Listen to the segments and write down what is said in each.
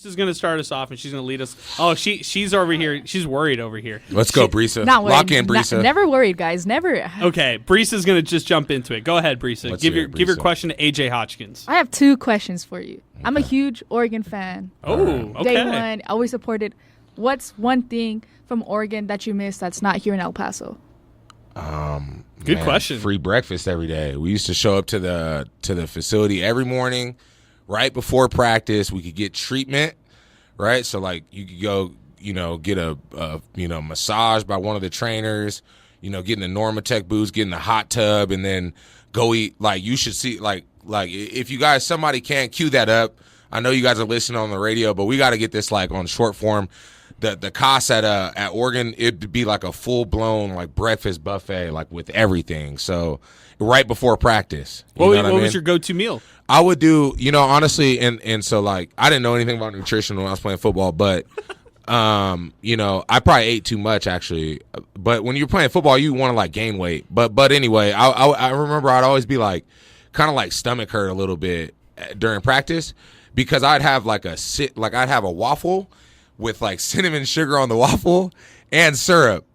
She's going to start us off, and she's going to lead us. Oh, she's over here. She's worried over here. Let's go, Brisa. Not worried. Lock in, Brisa. Never worried, guys. Never. Okay, Brisa's going to just jump into it. Go ahead, Brisa. Let's Give hear your it, give your Brisa. question to AJ Hotchkins. I have 2 questions for you. Okay. I'm a huge Oregon fan. Oh, okay. Day one, always supported. What's one thing from Oregon that you miss that's not here in El Paso? Good question. Free breakfast every day. We used to show up to the facility every morning, right before practice. We could get treatment, right? So like you could go, get a massage by one of the trainers, get in the Normatec booths, get in the hot tub, and then go eat. Like you should see, like if you guys, somebody can't cue that up. I know you guys are listening on the radio, but we got to get this like on short form. The cost at Oregon, it'd be like a full blown like breakfast buffet, like with everything. So right before practice. What was your go-to meal? I would do, honestly, and so like I didn't know anything about nutrition when I was playing football, but I probably ate too much actually. But when you're playing football, you want to like gain weight. But anyway, I remember I'd always be like kind of like stomach hurt a little bit during practice because I'd have I'd have a waffle with like cinnamon sugar on the waffle and syrup.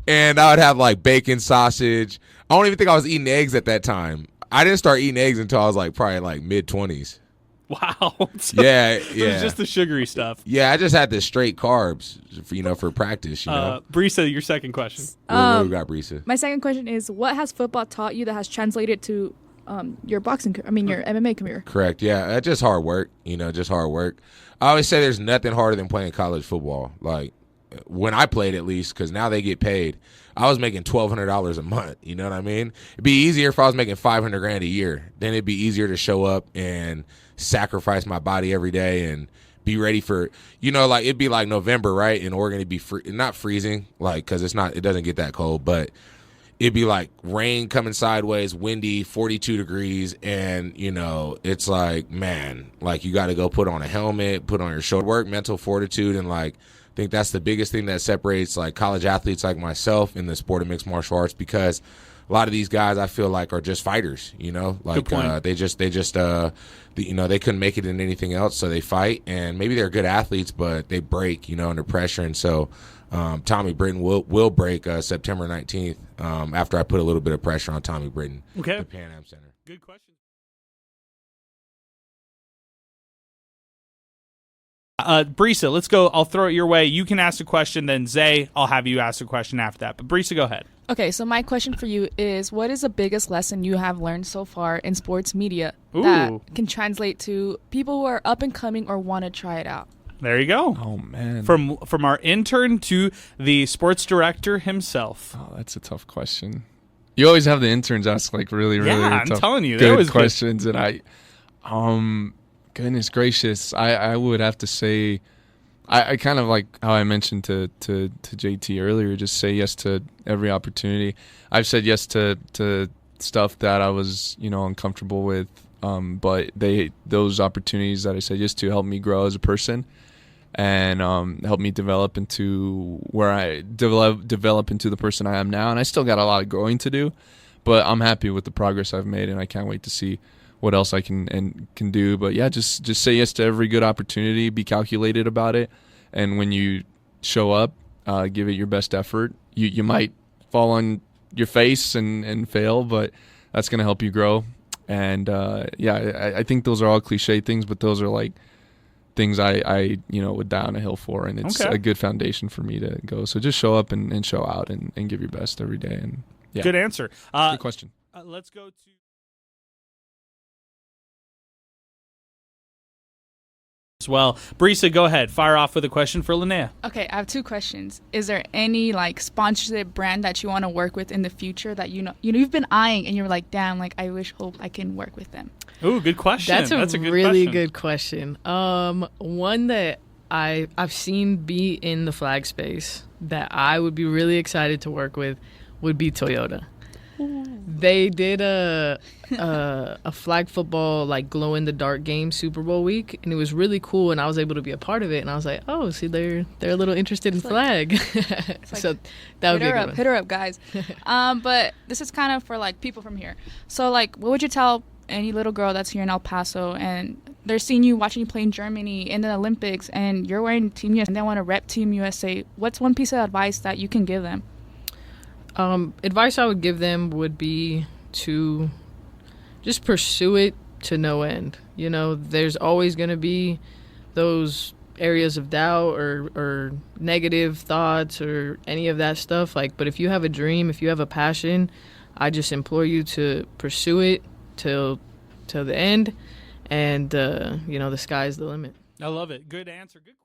And I would have like bacon, sausage. I don't even think I was eating eggs at that time. I didn't start eating eggs until I was like probably like mid-20s. Wow. So yeah. It was just the sugary stuff. Yeah, I just had the straight carbs, for practice, Brisa, your second question. What we got, Brisa? My second question is, what has football taught you that has translated to your your MMA career? Correct. Yeah, just hard work. Just hard work. I always say there's nothing harder than playing college football. Like when I played, at least, because now they get paid. I was making $1,200 a month. You know what I mean? It'd be easier if I was making $500,000 a year. Then it'd be easier to show up and sacrifice my body every day and be ready for, like it'd be like November, right? In Oregon, it'd be not freezing, like because it doesn't get that cold, but it'd be like rain coming sideways, windy, 42 degrees, and it's like, man, like you got to go put on a helmet, put on your shoulder work, mental fortitude, and like I think that's the biggest thing that separates like college athletes like myself in the sport of mixed martial arts, because a lot of these guys I feel like are just fighters, like they couldn't make it in anything else, so they fight, and maybe they're good athletes, but they break, under pressure. And so Tommy Britton will break September 19th after I put a little bit of pressure on Tommy Britton at the Pan Am Center. Good question. Brisa, let's go. I'll throw it your way. You can ask a question, then Zay, I'll have you ask a question after that. But Brisa, go ahead. Okay, so my question for you is, what is the biggest lesson you have learned so far in sports media that can translate to people who are up and coming or want to try it out? There you go. Oh, man. From our intern to the sports director himself. Oh, that's a tough question. You always have the interns ask like really I'm tough, telling you, good questions, and goodness gracious, I would have to say, I kind of like how I mentioned to JT earlier, just say yes to every opportunity. I've said yes to stuff that I was uncomfortable with, but those opportunities that I said yes to helped me grow as a person and helped me develop into where I develop into the person I am now. And I still got a lot of growing to do, but I'm happy with the progress I've made, and I can't wait to see what else I can do. But yeah, just say yes to every good opportunity, be calculated about it, and when you show up, give it your best effort. You might fall on your face and fail, but that's going to help you grow. And I think those are all cliche things, but those are like things I would die on a hill for, and it's a good foundation for me to go. So just show up and show out and give your best every day. And yeah, good answer. Good question. Let's go to as well. Brisa, go ahead. Fire off with a question for Laneah. Okay, I have 2 questions. Is there any like sponsorship brand that you want to work with in the future that you've been eyeing and you're like, damn, like hope I can work with them? Ooh, good question. That's a good really question. good question. One that I've seen be in the flag space that I would be really excited to work with would be Toyota. They did a flag football like glow in the dark game Super Bowl week, and it was really cool, and I was able to be a part of it, and I was like, oh, see, they're a little interested in flag. So that would be a good one. Hit her up, guys. But this is kind of for like people from here. So like, what would you tell any little girl that's here in El Paso and they're seeing you, watching you play in Germany in the Olympics, and you're wearing Team USA and they want to rep Team USA. What's one piece of advice that you can give them? Advice I would give them would be to just pursue it to no end. You know, there's always going to be those areas of doubt or negative thoughts or any of that stuff. Like, but if you have a dream, if you have a passion, I just implore you to pursue it till the end. And, you know, the sky's the limit. I love it. Good answer. Good question.